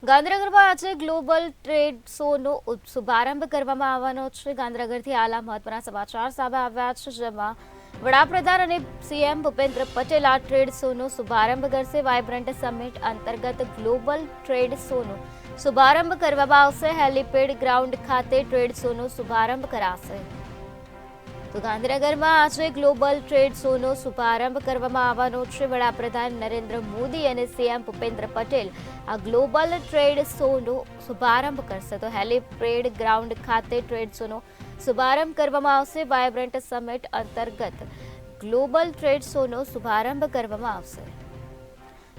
ગાંધીનગરમાં આજે global trade શોનો શુભારંભ કરવામાં આવવાનો છે। ગાંધીનગરથી આલા મહત્વના સમાચાર સામે આવ્યા છે, જેમાં વડાપ્રધાન અને સીએમ ભૂપેન્દ્ર પટેલ આ ટ્રેડ શોનો શુભારંભ કરશે। વાઇબ્રન્ટ સમિટ અંતર્ગત ગ્લોબલ ટ્રેડ શોનો શુભારંભ કરવામાં આવશે। હેલીપેડ ગ્રાઉન્ડ ખાતે ટ્રેડ શોનો શુભારંભ કરાશે। તો ગાંધીનગરમાં આજે ગ્લોબલ ટ્રેડ શોનો શુભારંભ કરવામાં આવવાનો છે। વડાપ્રધાન નરેન્દ્ર મોદી અને સીએમ ભૂપેન્દ્ર પટેલ આ ગ્લોબલ ટ્રેડ શોનો શુભારંભ કરશે। તો હેલીપેડ ગ્રાઉન્ડ ખાતે ટ્રેડ શોનો શુભારંભ કરવામાં આવશે। વાઇબ્રન્ટ સમિટ અંતર્ગત ગ્લોબલ ટ્રેડ શોનો શુભારંભ કરવામાં આવશે।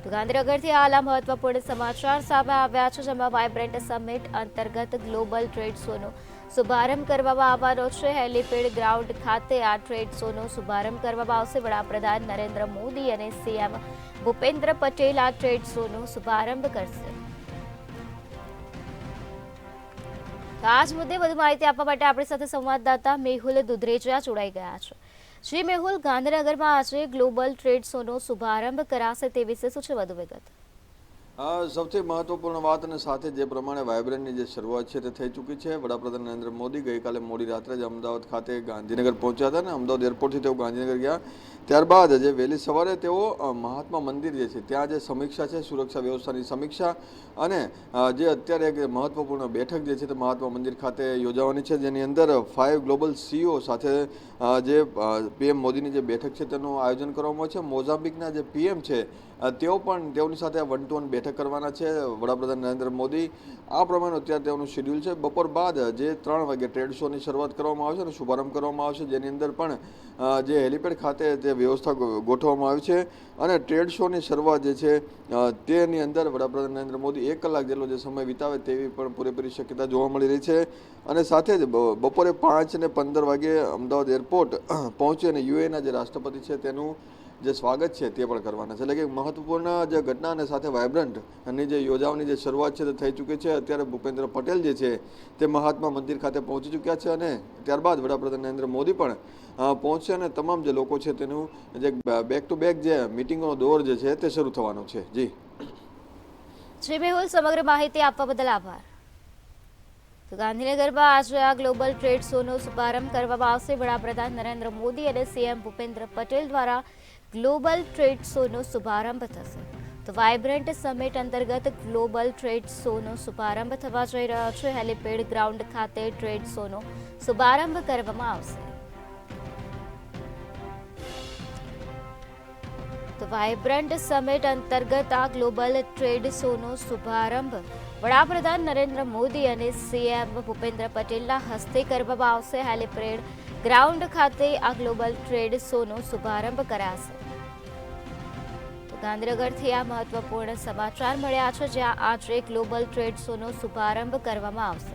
તો ગાંધીનગરથી આલા મહત્વપૂર્ણ સમાચાર સામે આવ્યા છે, જેમાં વાઇબ્રન્ટ સમિટ અંતર્ગત ગ્લોબલ ટ્રેડ શોનો શુભારંભ કરવામાં આવવાનો છે। હેલીપેડ ગ્રાઉન્ડ ખાતે આ ટ્રેડ શોનો શુભારંભ કરવામાં આવશે। વડાપ્રધાન નરેન્દ્ર મોદી અને સીએમ ભૂપેન્દ્ર પટેલ આ ટ્રેડ શોનો શુભારંભ કરશે। આ જ મુદ્દે વધુ માહિતી આપવા માટે આપણી સાથે સંવાદદાતા મેહુલ દુધરેજા જોડાઈ ગયા છે। જી મેહુલ, ગાંધીનગરમાં આજે ગ્લોબલ ટ્રેડ શોનો શુભારંભ કરાશે, તે વિશે શું છે વધુ વિગત? સૌથી મહત્વપૂર્ણ વાત અને સાથે જે પ્રમાણે વાઇબ્રન્ટની જે શરૂઆત છે તે થઈ ચૂકી છે। વડાપ્રધાન નરેન્દ્ર મોદી ગઈકાલે મોડી રાત્રે જ અમદાવાદ ખાતે ગાંધીનગર પહોંચ્યા હતા અને અમદાવાદ એરપોર્ટથી તેઓ ગાંધીનગર ગયા। ત્યારબાદ જે વહેલી સવારે તેઓ મહાત્મા મંદિર જે છે ત્યાં જે સમીક્ષા છે, સુરક્ષા વ્યવસ્થાની સમીક્ષા અને જે અત્યારે એક મહત્વપૂર્ણ બેઠક જે છે તે મહાત્મા મંદિર ખાતે યોજાવાની છે, જેની અંદર 5 ગ્લોબલ સીઈઓ સાથે જે પીએમ મોદીની જે બેઠક છે તેનું આયોજન કરવામાં આવ્યું છે। મોઝામ્બિકના જે પીએમ છે તેઓની સાથે 1-to-1 બેઠક કરવાના છે વડાપ્રધાન નરેન્દ્ર મોદી। આ પ્રમાણે અત્યારે તેઓનું શેડ્યુલ છે। બપોર બાદ જે 3 વાગે ટ્રેડ શોની શરૂઆત કરવામાં આવશે અને શુભારંભ કરવામાં આવશે, જેની અંદર પણ જે હેલીપેડ ખાતે તે વ્યવસ્થા ગોઠવવામાં આવી છે અને ટ્રેડ શોની શરૂઆત જે છે તેની અંદર વડાપ્રધાન નરેન્દ્ર મોદી 1 કલાક જેટલો જે સમય વિતાવે તેવી પણ પૂરેપૂરી શક્યતા જોવા મળી રહી છે। અને સાથે જ બપોરે 5:15 વાગે અમદાવાદ એરપોર્ટ પહોંચી અને યુએના જે રાષ્ટ્રપતિ છે તેનું જે સ્વાગત છે તે પણ કરવાના છે। એટલે કે મહત્વપૂર્ણ જે ઘટના અને સાથે વાઇબ્રન્ટની જે યોજવાની જે શરૂઆત છે તે થઈ ચૂકી છે। અત્યારે ભૂપેન્દ્ર પટેલ જે છે તે મહાત્મા મંદિર ખાતે પહોંચી ચૂક્યા છે અને ત્યારબાદ વડાપ્રધાન નરેન્દ્ર મોદી પણ પહોંચશે અને તમામ જે લોકો છે તેનું જે બેક ટુ બેક જે મિટિંગનો દોર જે છે તે શરૂ થવાનો છે। જી મેહુલ, સમગ્ર માહિતી આપવા બદલ આભાર। તો ગાંધીનગરમાં આજે આ ગ્લોબલ ટ્રેડ શોનો શુભારંભ કરવામાં આવશે। વડાપ્રધાન નરેન્દ્ર મોદી અને સીએમ ભૂપેન્દ્ર પટેલ દ્વારા ગ્લોબલ ટ્રેડ શોનો શુભારંભ થશે। તો વાઇબ્રન્ટ સમિટ અંતર્ગત ગ્લોબલ ટ્રેડ શોનો શુભારંભ થવા જઈ રહ્યો છે। હેલીપેડ ગ્રાઉન્ડ ખાતે ટ્રેડ શોનો શુભારંભ કરવામાં આવશે। તો વાઇબ્રન્ટ સમિટ અંતર્ગત આ ગ્લોબલ ટ્રેડ શોનો શુભારંભ વડાપ્રધાન નરેન્દ્ર મોદી અને સીએમ ભૂપેન્દ્ર પટેલના હસ્તે કરવામાં આવશે। હેલીપેડ ગ્રાઉન્ડ ખાતે આ ગ્લોબલ ટ્રેડ શોનો શુભારંભ કરાશે। ગાંધીનગરથી આ મહત્વપૂર્ણ સમાચાર મળ્યા છે, જ્યાં આજે ગ્લોબલ ટ્રેડ શોનો શુભારંભ કરવામાં આવશે।